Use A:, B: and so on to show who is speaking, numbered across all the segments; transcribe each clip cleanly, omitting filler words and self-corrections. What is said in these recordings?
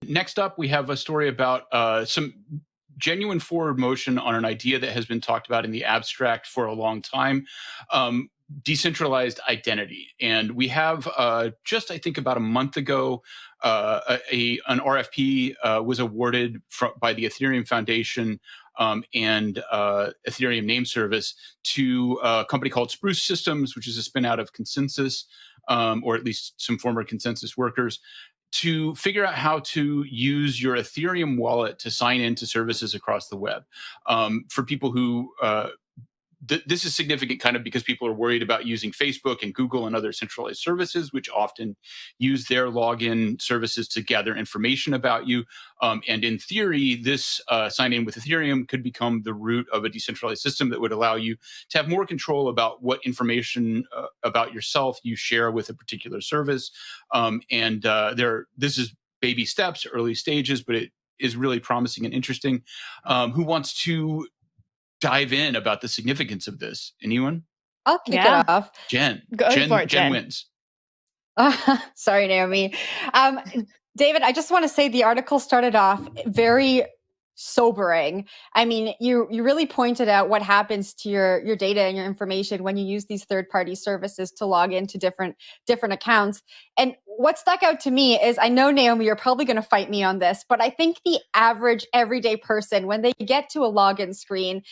A: Next up, we have a story about some genuine forward motion on an idea that has been talked about in the abstract for a long time. Decentralized identity. And we have just, I think, about a month ago, an RFP was awarded by the Ethereum Foundation and Ethereum name service to a company called Spruce Systems, which is a spin out of Consensus, or at least some former Consensus workers, to figure out how to use your Ethereum wallet to sign into services across the web. For people who this is significant kind of because people are worried about using Facebook and Google and other centralized services, which often use their login services to gather information about you. And in theory, this sign in with Ethereum could become the root of a decentralized system that would allow you to have more control about what information about yourself you share with a particular service. This is baby steps, early stages, but it is really promising and interesting. Who wants to dive in about the significance of this? Anyone?
B: I'll kick it off.
A: Jen wins.
B: Sorry, Naomi. David, I just want to say the article started off very sobering. I mean, you really pointed out what happens to your data and your information when you use these third-party services to log into different accounts. And what stuck out to me is, I know, Naomi, you're probably going to fight me on this, but I think the average everyday person, when they get to a login screen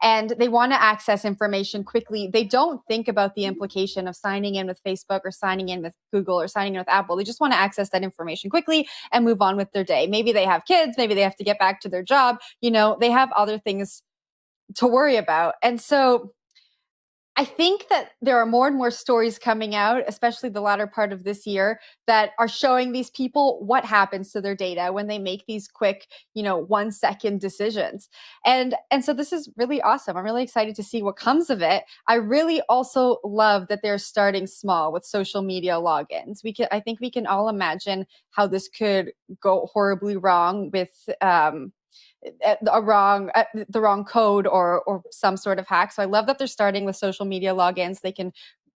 B: and they want to access information quickly, they don't think about the implication of signing in with Facebook or signing in with Google or signing in with Apple. They just want to access that information quickly and move on with their day. Maybe they have kids, maybe they have to get back to their job. They have other things to worry about. And so I think that there are more and more stories coming out, especially the latter part of this year, that are showing these people what happens to their data when they make these quick, 1-second decisions. And so this is really awesome. I'm really excited to see what comes of it. I really also love that they're starting small with social media logins. I think we can all imagine how this could go horribly wrong with the wrong code or some sort of hack. So I love that they're starting with social media logins. They can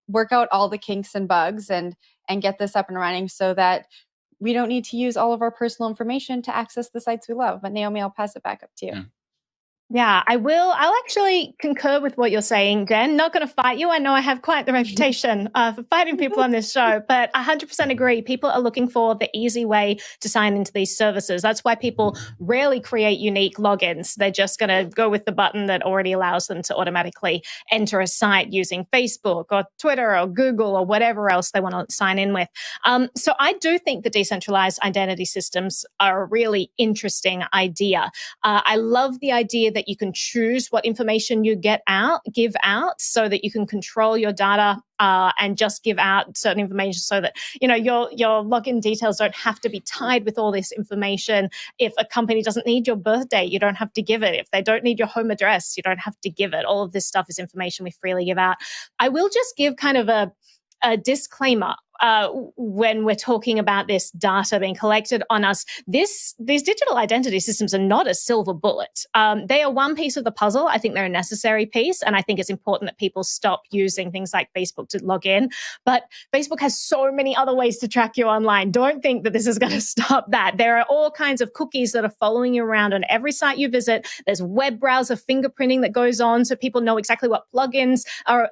B: work out all the kinks and bugs and get this up and running so that we don't need to use all of our personal information to access the sites we love. But Naomi, I'll pass it back up to you.
C: Yeah, I will. I'll actually concur with what you're saying, Jen. Not going to fight you. I know I have quite the reputation for fighting people on this show, but I 100% agree. People are looking for the easy way to sign into these services. That's why people rarely create unique logins. They're just going to go with the button that already allows them to automatically enter a site using Facebook or Twitter or Google or whatever else they want to sign in with. So I do think the decentralized identity systems are a really interesting idea. I love the idea that you can choose what information you give out so that you can control your data and just give out certain information so that, your login details don't have to be tied with all this information. If a company doesn't need your birthday, you don't have to give it. If they don't need your home address, you don't have to give it. All of this stuff is information we freely give out. I will just give kind of a disclaimer when we're talking about this data being collected on us. These digital identity systems are not a silver bullet. They are one piece of the puzzle. I think they're a necessary piece, and I think it's important that people stop using things like Facebook to log in. But Facebook has so many other ways to track you online. Don't think that this is going to stop that. There are all kinds of cookies that are following you around on every site you visit. There's web browser fingerprinting that goes on, so people know exactly what plugins are,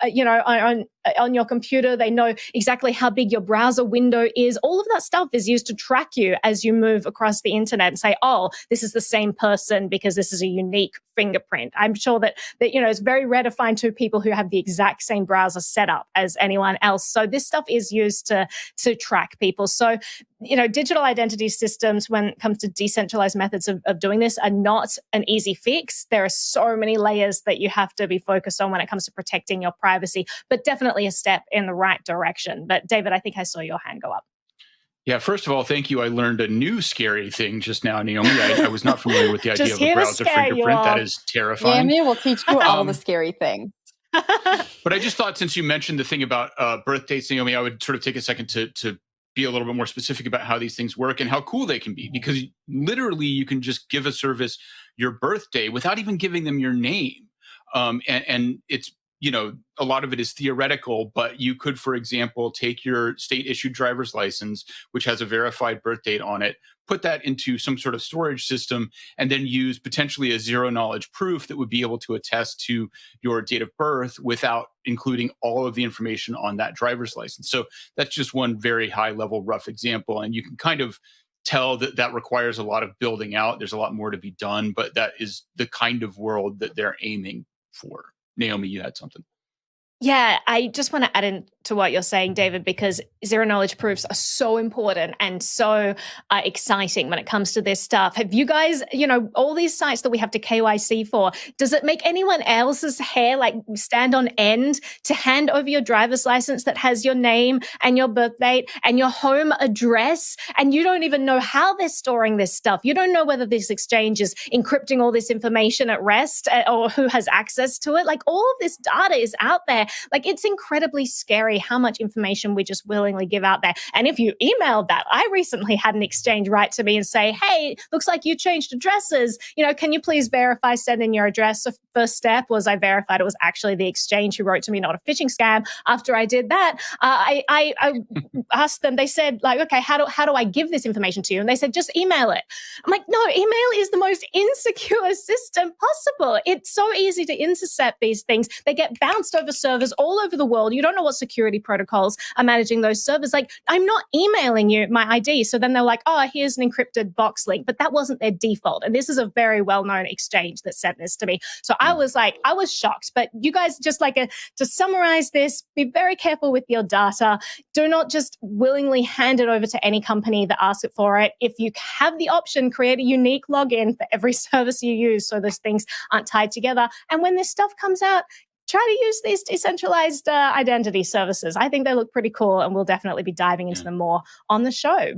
C: on your computer. They know exactly how big your browser window is. All of that stuff is used to track you as you move across the internet and say, oh, this is the same person because this is a unique fingerprint. I'm sure that it's very rare to find two people who have the exact same browser set up as anyone else. So this stuff is used to track people. So, digital identity systems, when it comes to decentralized methods of doing this, are not an easy fix. There are so many layers that you have to be focused on when it comes to protecting your privacy, but definitely a step in the right direction. But David, I think I saw your hand go up.
A: Yeah, first of all, thank you. I learned a new scary thing just now, Naomi. I was not familiar with the idea of a browser fingerprint. That is terrifying.
B: Naomi will teach you all the scary things.
A: But I just thought, since you mentioned the thing about birth dates, Naomi, I would sort of take a second to be a little bit more specific about how these things work and how cool they can be. Because literally, you can just give a service your birthday without even giving them your name. And it's a lot of it is theoretical, but you could, for example, take your state issued driver's license, which has a verified birth date on it, put that into some sort of storage system, and then use potentially a zero knowledge proof that would be able to attest to your date of birth without including all of the information on that driver's license. So that's just one very high level rough example. And you can kind of tell that that requires a lot of building out. There's a lot more to be done, but that is the kind of world that they're aiming for. Naomi, you had something.
C: Yeah, I just want to add into what you're saying, David, because zero knowledge proofs are so important and so exciting when it comes to this stuff. Have you guys, all these sites that we have to KYC for, does it make anyone else's hair like stand on end to hand over your driver's license that has your name and your birth date and your home address? And you don't even know how they're storing this stuff. You don't know whether this exchange is encrypting all this information at rest or who has access to it. Like, all of this data is out there. Like, it's incredibly scary how much information we just willingly give out there. And if you emailed that, I recently had an exchange write to me and say, hey, looks like you changed addresses. Can you please verify, send in your address? So first step was I verified it was actually the exchange who wrote to me, not a phishing scam. After I did that, I asked them, they said, like, okay, how do I give this information to you? And they said, just email it. I'm like, no, email is the most insecure system possible. It's so easy to intercept these things. They get bounced over servers all over the world. You don't know what security protocols are managing those servers. Like, I'm not emailing you my ID. So then they're like, oh, here's an encrypted box link. But that wasn't their default. And this is a very well-known exchange that sent this to me. So I was shocked. But you guys, just to summarize this, be very careful with your data. Do not just willingly hand it over to any company that asks it for it. If you have the option, create a unique login for every service you use so those things aren't tied together. And when this stuff comes out, try to use these decentralized identity services. I think they look pretty cool, and we'll definitely be diving into them more on the show.